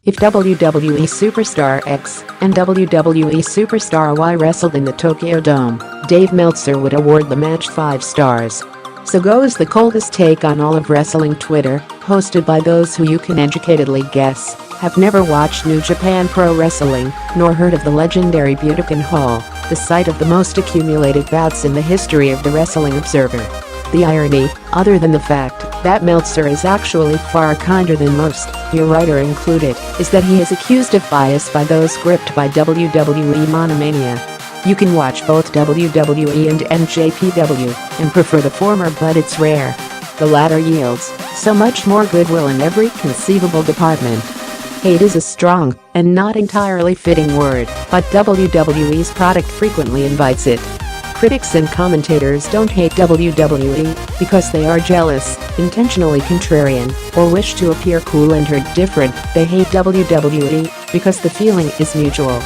If WWE Superstar X and WWE Superstar Y wrestled in the Tokyo Dome, Dave Meltzer would award the match 5 stars. So goes the coldest take on all of wrestling Twitter, hosted by those who you can educatedly guess have never watched New Japan Pro Wrestling, nor heard of the legendary Budokan Hall, the site of the most accumulated bouts in the history of the Wrestling Observer. The irony, other than the fact that Meltzer is actually far kinder than most, your writer included, is that he is accused of bias by those gripped by WWE monomania. You can watch both WWE and NJPW and prefer the former, but it's rare. The latter yields so much more goodwill in every conceivable department. Hate is a strong and not entirely fitting word, but WWE's product frequently invites it. Critics and commentators don't hate WWE because they are jealous, intentionally contrarian, or wish to appear cool and or different. They hate WWE because the feeling is mutual.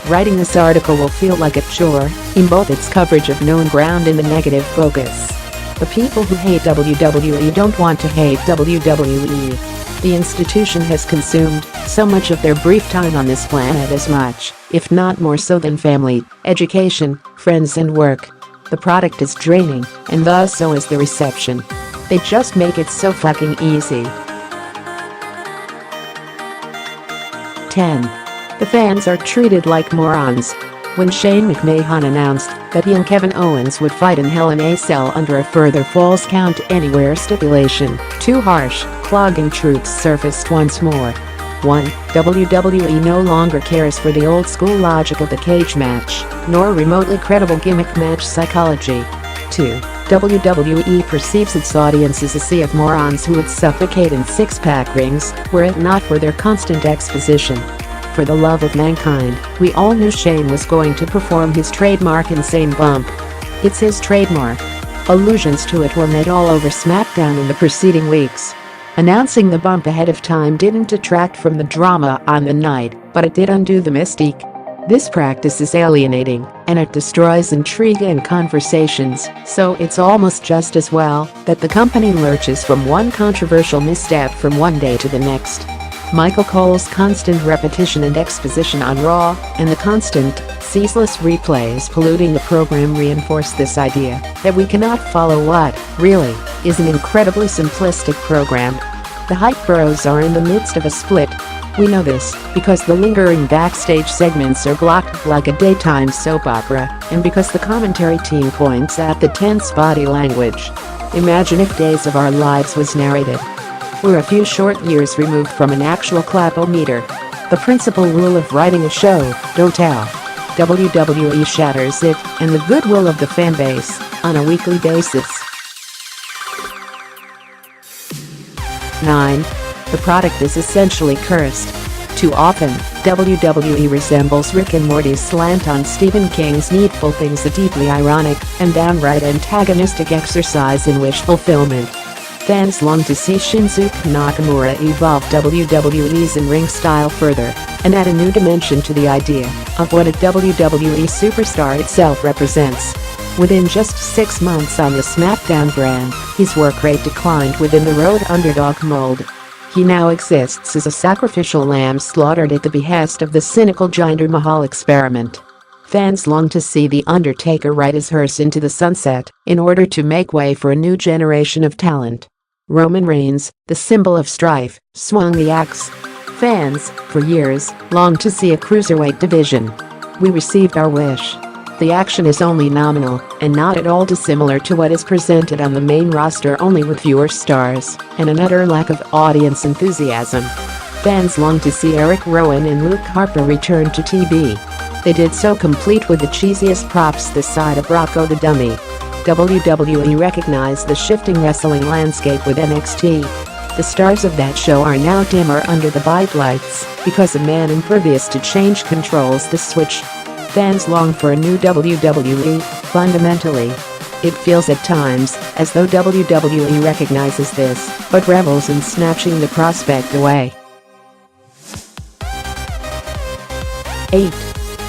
Writing this article will feel like a chore, in both its coverage of known ground and the negative focus. The people who hate WWE don't want to hate WWE. The institution has consumed so much of their brief time on this planet as much, if not more so than family, education, friends and work. The product is draining, and thus so is the reception. They just make it so fucking easy. 10. The fans are treated like morons. When Shane McMahon announced that he and Kevin Owens would fight in Hell in a Cell under a further Falls Count Anywhere stipulation, two harsh, clogging truths surfaced once more. 1. WWE no longer cares for the old-school logic of the cage match, nor remotely credible gimmick match psychology. 2. WWE perceives its audience as a sea of morons who would suffocate in six-pack rings were it not for their constant exposition. For the love of mankind, we all knew Shane was going to perform his trademark insane bump. It's his trademark. Allusions to it were made all over SmackDown in the preceding weeks. Announcing the bump ahead of time didn't detract from the drama on the night, but it did undo the mystique. This practice is alienating, and it destroys intrigue and conversations, so it's almost just as well that the company lurches from one controversial misstep from one day to the next. Michael Cole's constant repetition and exposition on Raw, and the constant, ceaseless replays polluting the program reinforce this idea that we cannot follow what, really, is an incredibly simplistic program. The Hype Bros are in the midst of a split. We know this because the lingering backstage segments are blocked like a daytime soap opera, and because the commentary team points at the tense body language. Imagine if Days of Our Lives was narrated. We're a few short years removed from an actual clap-o-meter. The principal rule of writing a show, don't tell. WWE shatters it and the goodwill of the fan base on a weekly basis. 9. The product is essentially cursed. Too often, WWE resembles Rick and Morty's slant on Stephen King's Needful Things, a deeply ironic and downright antagonistic exercise in wish fulfillment. Fans long to see Shinsuke Nakamura evolve WWE's in-ring style further and add a new dimension to the idea of what a WWE superstar itself represents. Within just 6 months on the SmackDown brand, his work rate declined within the road underdog mold. He now exists as a sacrificial lamb slaughtered at the behest of the cynical Jinder Mahal experiment. Fans long to see The Undertaker ride his hearse into the sunset in order to make way for a new generation of talent. Roman Reigns, the symbol of strife, swung the axe. Fans, for years, longed to see a cruiserweight division. We received our wish. The action is only nominal and not at all dissimilar to what is presented on the main roster, only with fewer stars and an utter lack of audience enthusiasm. Fans long to see Eric Rowan and Luke Harper return to TV. They did so complete with the cheesiest props this side of Rocco the Dummy. WWE recognized the shifting wrestling landscape with NXT. The stars of that show are now dimmer under the bright lights because a man impervious to change controls the switch. Fans long for a new WWE. Fundamentally, it feels at times as though WWE recognizes this, but revels in snatching the prospect away. 8.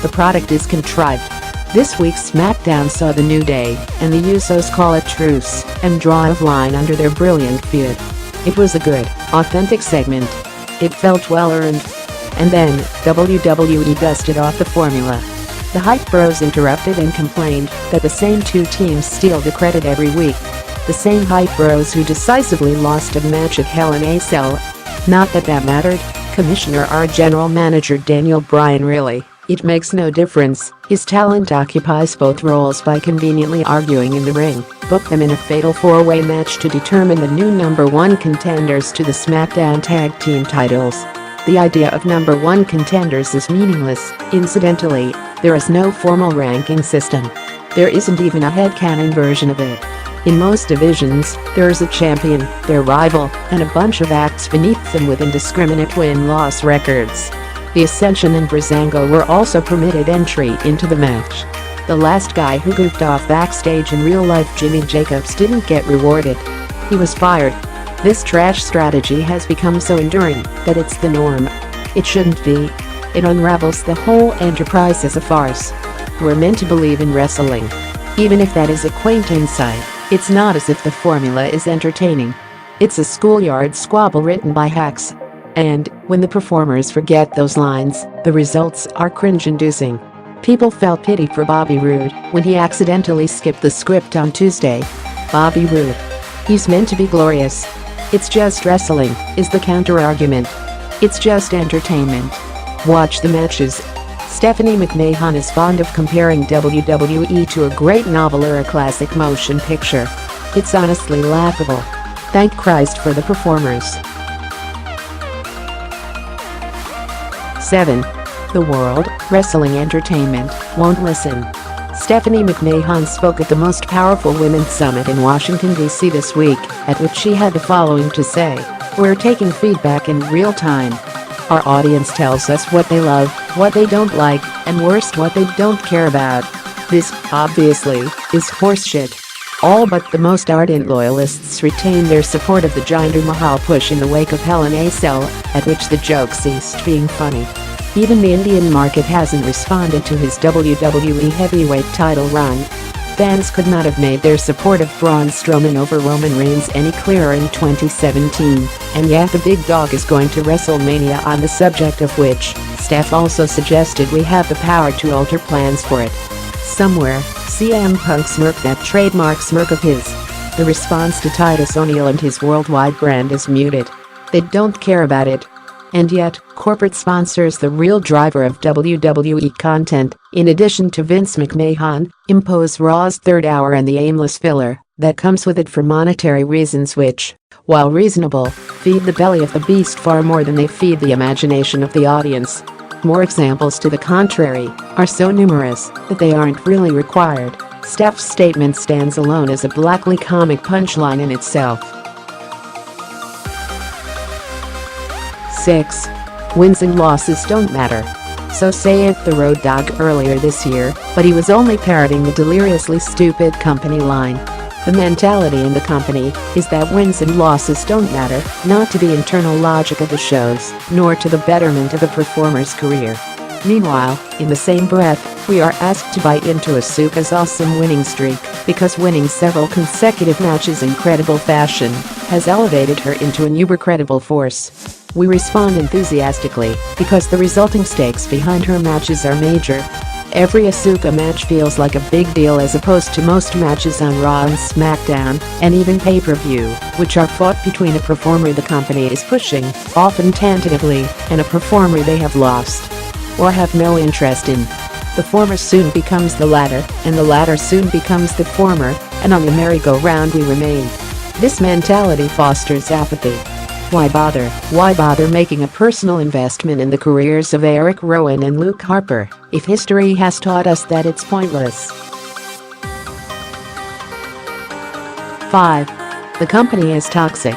The product is contrived. This week's SmackDown saw the New Day and the Usos call a truce and draw a line under their brilliant feud. It was a good, authentic segment. It felt well earned. And then, WWE dusted off the formula. The Hype Bros interrupted and complained that the same two teams steal the credit every week. The same Hype Bros who decisively lost a match at Hell in a Cell. Not that that mattered, Commissioner or General Manager Daniel Bryan really. It makes no difference, his talent occupies both roles by conveniently arguing in the ring. Book them in a fatal four-way match to determine the new number one contenders to the SmackDown Tag Team titles. The idea of number one contenders is meaningless. Incidentally, there is no formal ranking system. There isn't even a headcanon version of it. In most divisions, there is a champion, their rival, and a bunch of acts beneath them with indiscriminate win-loss records. The Ascension and Breezango were also permitted entry into the match. The last guy who goofed off backstage in real life, Jimmy Jacobs, didn't get rewarded. He was fired. This trash strategy has become so enduring that it's the norm. It shouldn't be. It unravels the whole enterprise as a farce. We're meant to believe in wrestling. Even if that is a quaint insight, it's not as if the formula is entertaining. It's a schoolyard squabble written by hacks. And, when the performers forget those lines, the results are cringe-inducing. People felt pity for Bobby Roode when he accidentally skipped the script on Tuesday. Bobby Roode. He's meant to be glorious. It's just wrestling, is the counter-argument. It's just entertainment. Watch the matches. Stephanie McMahon is fond of comparing WWE to a great novel or a classic motion picture. It's honestly laughable. Thank Christ for the performers. 7. The World Wrestling Entertainment won't listen. Stephanie McMahon spoke at the most powerful women's summit in Washington, D.C. this week, at which she had the following to say: "We're taking feedback in real time. Our audience tells us what they love, what they don't like, and worst, what they don't care about. This, obviously, is horseshit." All but the most ardent loyalists retained their support of the Jinder Mahal push in the wake of Hell in a Cell, at which the joke ceased being funny. Even the Indian market hasn't responded to his WWE heavyweight title run. Fans could not have made their support of Braun Strowman over Roman Reigns any clearer in 2017, and yet the big dog is going to WrestleMania, on the subject of which, Steph also suggested we have the power to alter plans for it. Somewhere, CM Punk smirked that trademark smirk of his. The response to Titus O'Neil and his worldwide brand is muted. They don't care about it. And yet, corporate sponsors, the real driver of WWE content, in addition to Vince McMahon, impose Raw's third hour and the aimless filler that comes with it for monetary reasons which, while reasonable, feed the belly of the beast far more than they feed the imagination of the audience. More examples to the contrary are so numerous that they aren't really required. Steph's statement stands alone as a blackly comic punchline in itself. 6. Wins and losses don't matter. So said the Road Dogg earlier this year, but he was only parroting the deliriously stupid company line. The mentality in the company is that wins and losses don't matter, not to the internal logic of the shows, nor to the betterment of a performer's career. Meanwhile, in the same breath, we are asked to buy into Asuka's awesome winning streak because winning several consecutive matches in credible fashion has elevated her into an uber-credible force. We respond enthusiastically because the resulting stakes behind her matches are major. Every Asuka match feels like a big deal as opposed to most matches on Raw and SmackDown, and even pay-per-view, which are fought between a performer the company is pushing, often tentatively, and a performer they have lost or have no interest in. The former soon becomes the latter, and the latter soon becomes the former, and on the merry-go-round we remain. This mentality fosters apathy. Why bother? Why bother making a personal investment in the careers of Eric Rowan and Luke Harper, if history has taught us that it's pointless? 5. The company is toxic.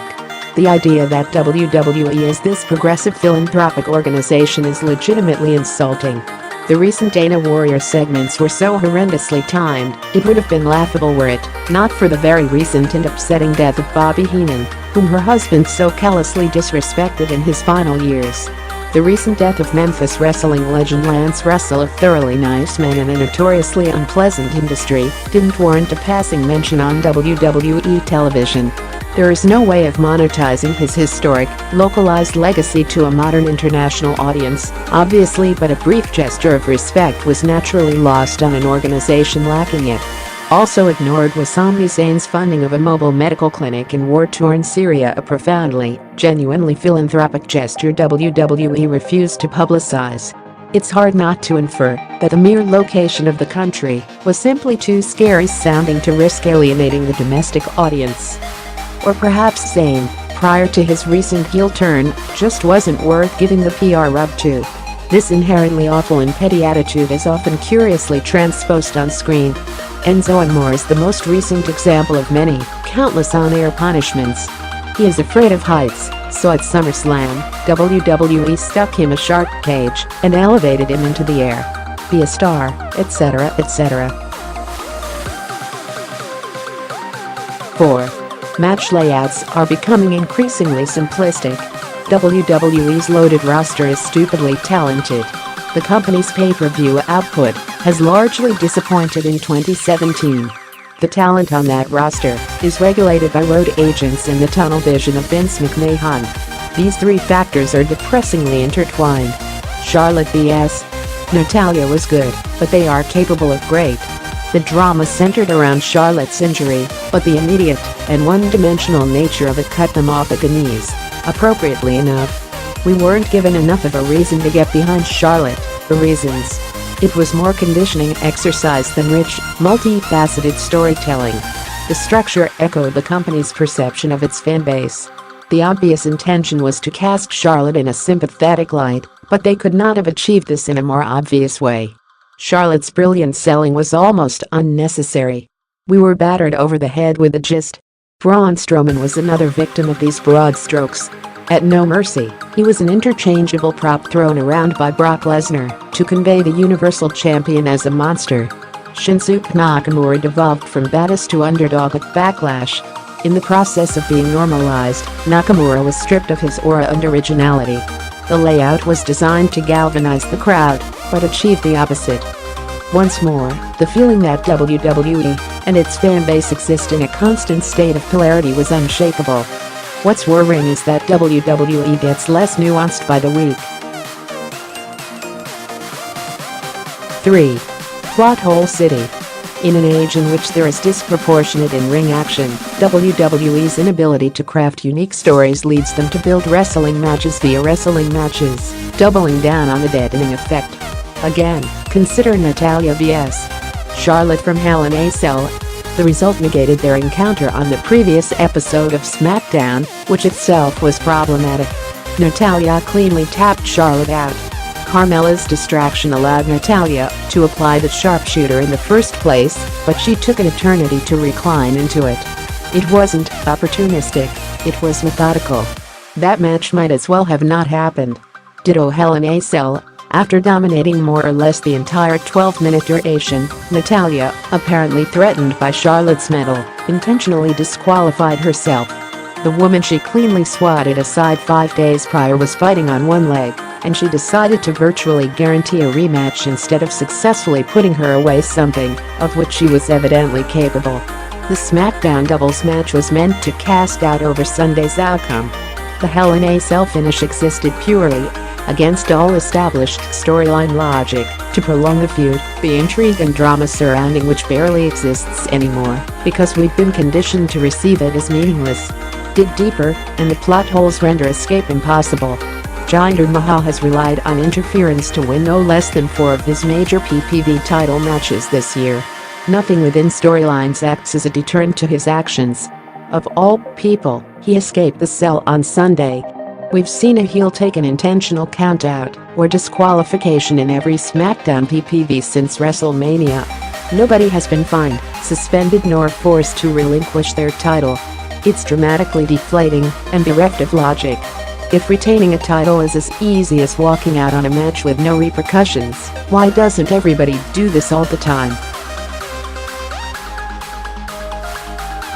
The idea that WWE is this progressive philanthropic organization is legitimately insulting. The recent Dana Warrior segments were so horrendously timed, it would have been laughable were it not for the very recent and upsetting death of Bobby Heenan, whom her husband so callously disrespected in his final years. The recent death of Memphis wrestling legend Lance Russell, a thoroughly nice man in a notoriously unpleasant industry, didn't warrant a passing mention on WWE television. There is no way of monetizing his historic, localized legacy to a modern international audience, obviously, but a brief gesture of respect was naturally lost on an organization lacking it. Also ignored was Sami Zayn's funding of a mobile medical clinic in war-torn Syria, a profoundly, genuinely philanthropic gesture WWE refused to publicize. It's hard not to infer that the mere location of the country was simply too scary sounding to risk alienating the domestic audience. Or perhaps Zayn, prior to his recent heel turn, just wasn't worth giving the PR rub to. This inherently awful and petty attitude is often curiously transposed on screen. Enzo Amore is the most recent example of many, countless on-air punishments. He is afraid of heights, so at SummerSlam, WWE stuck him a shark cage and elevated him into the air. Be a star, etc., etc. 4. Match layouts are becoming increasingly simplistic. WWE's loaded roster is stupidly talented. The company's pay-per-view output has largely disappointed in 2017. The talent on that roster is regulated by road agents and the tunnel vision of Vince McMahon. These three factors are depressingly intertwined. Charlotte vs. Natalya was good, but they are capable of great. The drama centered around Charlotte's injury, but the immediate and one-dimensional nature of it cut them off at the knees. Appropriately enough, we weren't given enough of a reason to get behind Charlotte. The reasons. It was more conditioning exercise than rich, multifaceted storytelling. The structure echoed the company's perception of its fan base. The obvious intention was to cast Charlotte in a sympathetic light, but they could not have achieved this in a more obvious way. Charlotte's brilliant selling was almost unnecessary. We were battered over the head with the gist. Braun Strowman was another victim of these broad strokes. At No Mercy, he was an interchangeable prop thrown around by Brock Lesnar to convey the Universal Champion as a monster. Shinsuke Nakamura devolved from baddest to underdog at Backlash. In the process of being normalized, Nakamura was stripped of his aura and originality. The layout was designed to galvanize the crowd, but achieved the opposite. Once more, the feeling that WWE and its fanbase exist in a constant state of polarity was unshakable. What's worrying is that WWE gets less nuanced by the week. 3. Plot hole city. In an age in which there is disproportionate in-ring action, WWE's inability to craft unique stories leads them to build wrestling matches via wrestling matches, doubling down on the deadening effect. Again, consider Natalya vs. Charlotte from Hell in a Cell. The result negated their encounter on the previous episode of SmackDown, which itself was problematic. Natalya cleanly tapped Charlotte out. Carmella's distraction allowed Natalya to apply the sharpshooter in the first place, but she took an eternity to recline into it. It wasn't opportunistic, it was methodical. That match might as well have not happened. Ditto Hell in a Cell. After dominating more or less the entire 12-minute duration, Natalya, apparently threatened by Charlotte's metal, intentionally disqualified herself. The woman she cleanly swatted aside 5 days prior was fighting on one leg, and she decided to virtually guarantee a rematch instead of successfully putting her away, something of which she was evidently capable. The SmackDown doubles match was meant to cast doubt over Sunday's outcome. The Hell in a Cell finish existed purely against all established storyline logic, to prolong the feud, the intrigue and drama surrounding which barely exists anymore, because we've been conditioned to receive it as meaningless. Dig deeper, and the plot holes render escape impossible. Jinder Mahal has relied on interference to win no less than 4 of his major PPV title matches this year. Nothing within storylines acts as a deterrent to his actions. Of all people, he escaped the cell on Sunday. We've seen a heel take an intentional countout or disqualification in every SmackDown PPV since WrestleMania. Nobody has been fined, suspended nor forced to relinquish their title. It's dramatically deflating and bereft of logic. If retaining a title is as easy as walking out on a match with no repercussions, why doesn't everybody do this all the time?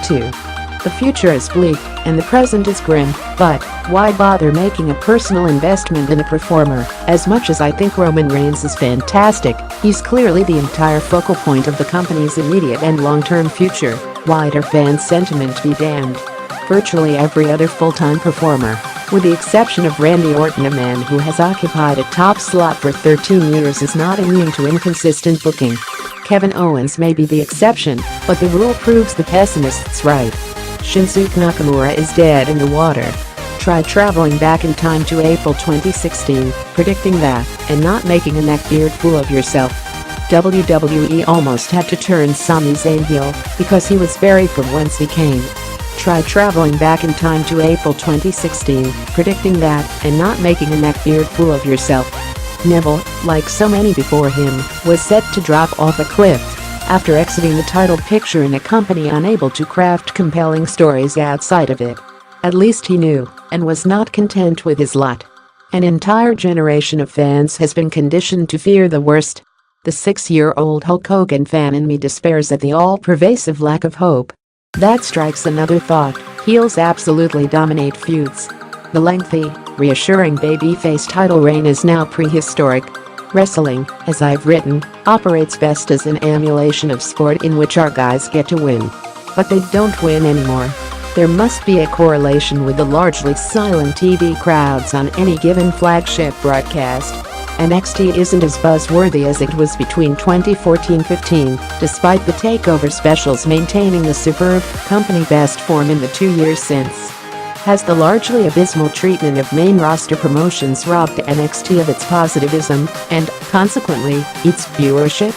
2. The future is bleak, and the present is grim, but why bother making a personal investment in a performer? As much as I think Roman Reigns is fantastic, he's clearly the entire focal point of the company's immediate and long-term future. Wider fan sentiment be damned. virtually every other full-time performer, with the exception of Randy Orton, a man who has occupied a top slot for 13 years, is not immune to inconsistent booking. Kevin Owens may be the exception, but the rule proves the pessimists right. Shinsuke Nakamura is dead in the water. Try traveling back in time to April 2016, predicting that, and not making a neckbeard fool of yourself. WWE almost had to turn Sami Zayn heel because he was buried from whence he came. Try traveling back in time to April 2016, predicting that, and not making a neckbeard fool of yourself. Neville, like so many before him, was set to drop off a cliff after exiting the title picture in a company unable to craft compelling stories outside of it. At least he knew, and was not content with his lot. An entire generation of fans has been conditioned to fear the worst. The 6-year-old Hulk Hogan fan in me despairs at the all-pervasive lack of hope. That strikes another thought: heels absolutely dominate feuds. The lengthy, reassuring babyface title reign is now prehistoric. Wrestling, as I've written, operates best as an emulation of sport in which our guys get to win. But they don't win anymore. There must be a correlation with the largely silent TV crowds on any given flagship broadcast. NXT isn't as buzzworthy as it was between 2014-15, despite the takeover specials maintaining the superb company best form in the 2 years since. Has the largely abysmal treatment of main roster promotions robbed NXT of its positivism, and, consequently, its viewership?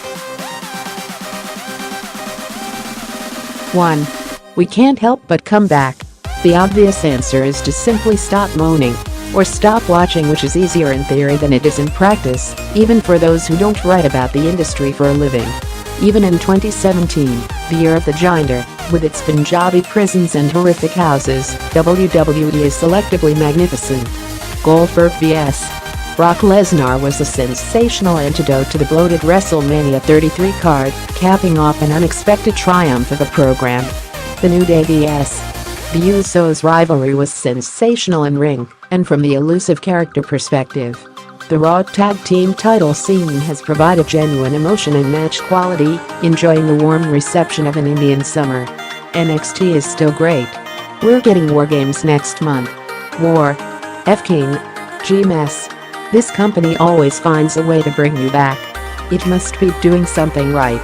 1. We can't help but come back. The obvious answer is to simply stop moaning. Or stop watching, which is easier in theory than it is in practice, even for those who don't write about the industry for a living. Even in 2017, the year of the Ginder, with its Punjabi prisons and horrific houses, WWE is selectively magnificent. Goldberg vs. Brock Lesnar was a sensational antidote to the bloated WrestleMania 33 card, capping off an unexpected triumph of a program. The New Day vs. The Usos rivalry was sensational in ring, and from the elusive character perspective. The Raw Tag Team title scene has provided genuine emotion and match quality, enjoying the warm reception of an Indian summer. NXT is still great. We're getting War Games next month. War. F-King. G-Mess. This company always finds a way to bring you back. It must be doing something right.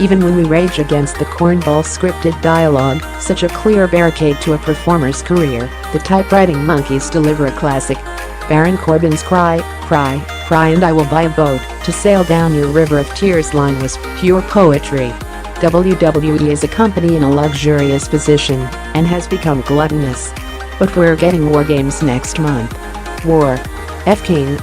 Even when we rage against the cornball scripted dialogue, such a clear barricade to a performer's career, the typewriting monkeys deliver a classic. Baron Corbin's cry, cry, cry and I will buy a boat to sail down your river of tears line was pure poetry. WWE is a company in a luxurious position and has become gluttonous. But we're getting War Games next month. War. F-King.